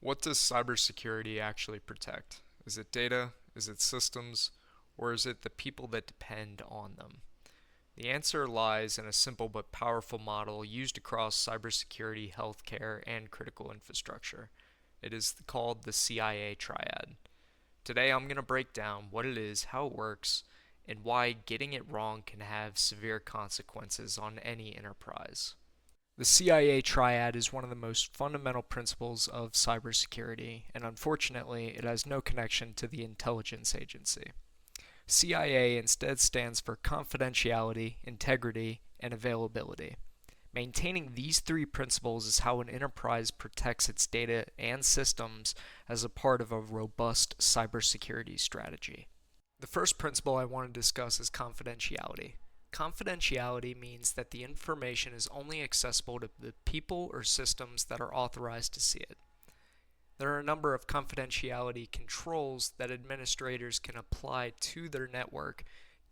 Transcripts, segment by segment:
What does cybersecurity actually protect? Is it data? Is it systems? Or is it the people that depend on them? The answer lies in a simple but powerful model used across cybersecurity, healthcare, and critical infrastructure. It is called the CIA Triad. Today I'm going to break down what it is, how it works, and why getting it wrong can have severe consequences on any enterprise. The CIA Triad is one of the most fundamental principles of cybersecurity, and unfortunately, it has no connection to the intelligence agency. CIA instead stands for confidentiality, integrity, and availability. Maintaining these three principles is how an enterprise protects its data and systems as a part of a robust cybersecurity strategy. The first principle I want to discuss is confidentiality. Confidentiality means that the information is only accessible to the people or systems that are authorized to see it. There are a number of confidentiality controls that administrators can apply to their network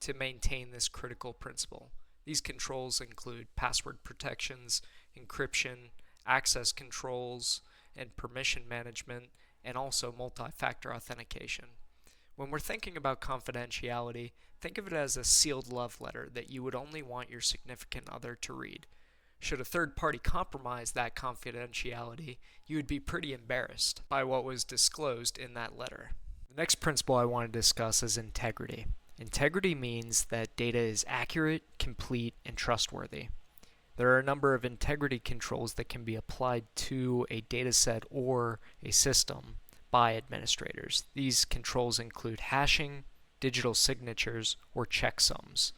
to maintain this critical principle. These controls include password protections, encryption, access controls, and permission management, and also multi-factor authentication. When we're thinking about confidentiality, think of it as a sealed love letter that you would only want your significant other to read. Should a third party compromise that confidentiality, you would be pretty embarrassed by what was disclosed in that letter. The next principle I want to discuss is integrity. Integrity means that data is accurate, complete, and trustworthy. There are a number of integrity controls that can be applied to a dataset or a system by administrators. These controls include hashing, digital signatures, or checksums.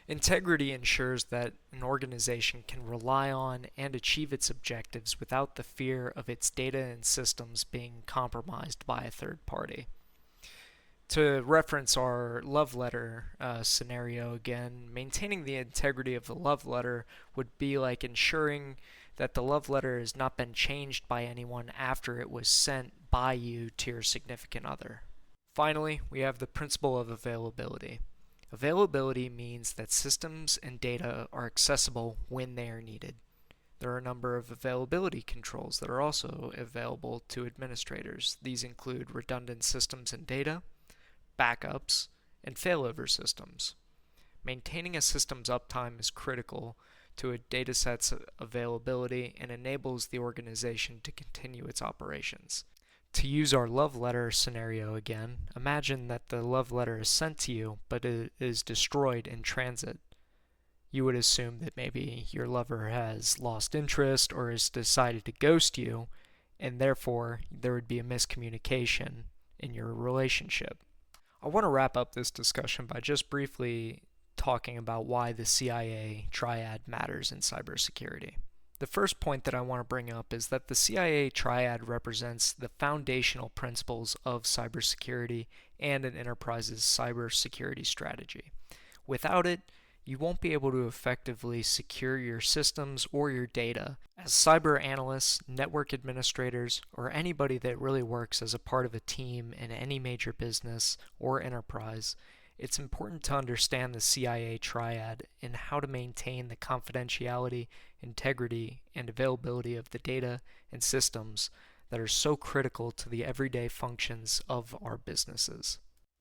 Integrity ensures that an organization can rely on and achieve its objectives without the fear of its data and systems being compromised by a third party. To reference our love letter scenario again, maintaining the integrity of the love letter would be like ensuring that the love letter has not been changed by anyone after it was sent by you to your significant other. Finally, we have the principle of availability. Availability means that systems and data are accessible when they are needed. There are a number of availability controls that are also available to administrators. These include redundant systems and data, backups, and failover systems. Maintaining a system's uptime is critical to a dataset's availability and enables the organization to continue its operations. To use our love letter scenario again, imagine that the love letter is sent to you, but it is destroyed in transit. You would assume that maybe your lover has lost interest or has decided to ghost you, and therefore there would be a miscommunication in your relationship. I want to wrap up this discussion by just briefly talking about why the CIA Triad matters in cybersecurity. The first point that I want to bring up is that the CIA Triad represents the foundational principles of cybersecurity and an enterprise's cybersecurity strategy. Without it, you won't be able to effectively secure your systems or your data. As cyber analysts, network administrators, or anybody that really works as a part of a team in any major business or enterprise, it's important to understand the CIA Triad and how to maintain the confidentiality, integrity, and availability of the data and systems that are so critical to the everyday functions of our businesses.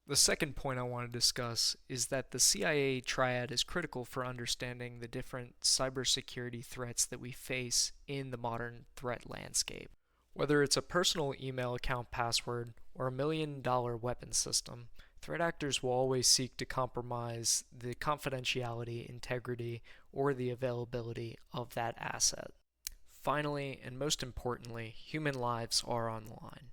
The second point I want to discuss is that the CIA Triad is critical for understanding the different cybersecurity threats that we face in the modern threat landscape. Whether it's a personal email account password or a $1 million weapon system, threat actors will always seek to compromise the confidentiality, integrity, or the availability of that asset. Finally, and most importantly, human lives are on the line.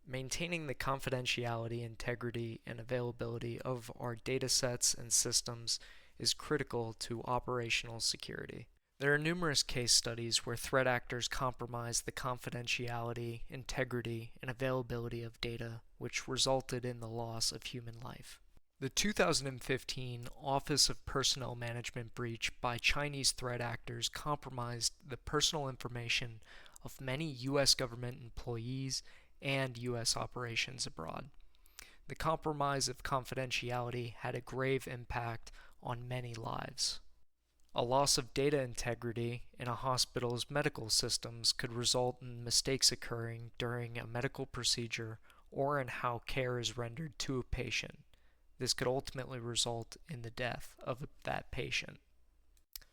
Maintaining the confidentiality, integrity, and availability of our datasets and systems is critical to operational security. There are numerous case studies where threat actors compromised the confidentiality, integrity, and availability of data, which resulted in the loss of human life. The 2015 Office of Personnel Management breach by Chinese threat actors compromised the personal information of many U.S. government employees and U.S. operations abroad. The compromise of confidentiality had a grave impact on many lives. A loss of data integrity in a hospital's medical systems could result in mistakes occurring during a medical procedure or in how care is rendered to a patient. This could ultimately result in the death of that patient.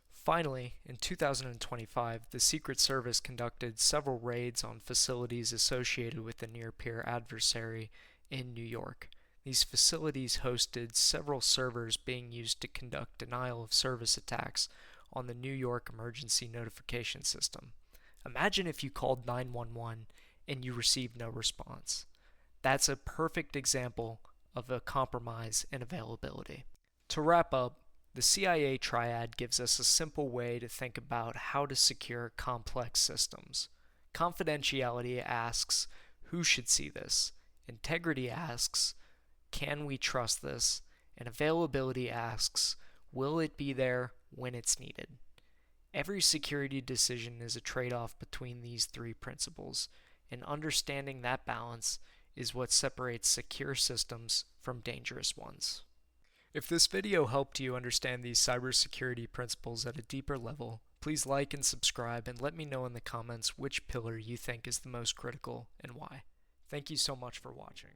Finally, in 2025, the Secret Service conducted several raids on facilities associated with the near-peer adversary in New York. These facilities hosted several servers being used to conduct denial-of-service attacks on the New York emergency notification system. Imagine if you called 911 and you received no response. That's a perfect example of a compromise in availability. To wrap up, the CIA Triad gives us a simple way to think about how to secure complex systems. Confidentiality asks, who should see this? Integrity asks, can we trust this? And availability asks, will it be there when it's needed? Every security decision is a trade-off between these three principles, and understanding that balance is what separates secure systems from dangerous ones. If this video helped you understand these cybersecurity principles at a deeper level, please like and subscribe and let me know in the comments which pillar you think is the most critical and why. Thank you so much for watching.